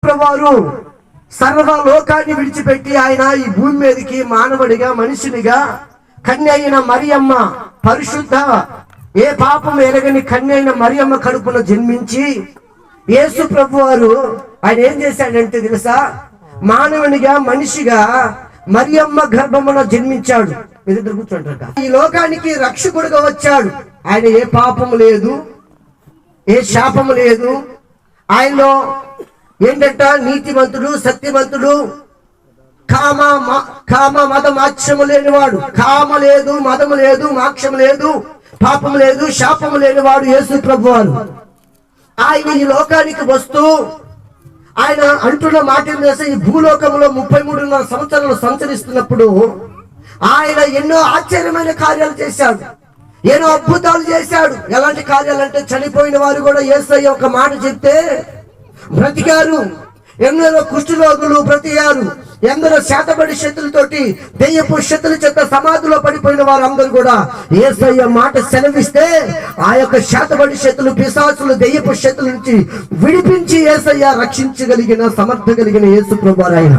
ప్రభువారు సర్వ లోకాన్ని విడిచిపెట్టి ఆయన ఈ భూమి మీదకి మానవుడిగా మనిషినిగా కన్య అయిన మరియమ్మ పరిశుద్ధ ఏ పాపం ఎరగని కన్య అయిన మరియమ్మ కడుపున జన్మించి యేసు ప్రభువారు ఆయన ఏం చేశాడంటే తెలుసా, మానవునిగా మనిషిగా మరియమ్మ గర్భమున జన్మించాడు. ఎదురు కూర్చుంటారు. ఈ లోకానికి రక్షకుడుగా వచ్చాడు. ఆయన ఏ పాపము లేదు, ఏ శాపము లేదు. ఆయనలో ఏంటంట నీతిమంతుడు, సత్యవంతుడు, కామ మద మాక్షము లేనివాడు. కామ లేదు, మదము లేదు, మాక్షము లేదు, పాపము లేదు, శాపము లేనివాడు యేసు ప్రభువారు. ఆయన ఈ లోకానికి వస్తూ ఆయన అంటున్న మాట ఈ భూలోకంలో 33.5 సంవత్సరాలు సంచరిస్తున్నప్పుడు ఆయన ఎన్నో ఆశ్చర్యమైన కార్యాలు చేశాడు, ఎన్నో అద్భుతాలు చేశాడు. ఎలాంటి కార్యాలు అంటే చనిపోయిన వారు కూడా యేసయ్య ఒక మాట చెప్తే బ్రతికారు. ఎందరో కుష్ఠరోగులు బ్రతికారు. ఎందరో శాతబడి శక్తులతోటి దెయ్యపు శక్తుల చేత సమాధిలో పడిపోయిన వారు అందరూ కూడా యేసయ్య మాట సెలవిస్తే ఆ యొక్క శాతబడి శక్తులు, పిశాచులు, దెయ్యపు శక్తుల నుంచి విడిపించి యేసయ్య రక్షించగలిగిన సమర్థ కలిగిన యేసు ప్రభువారు ఆయన.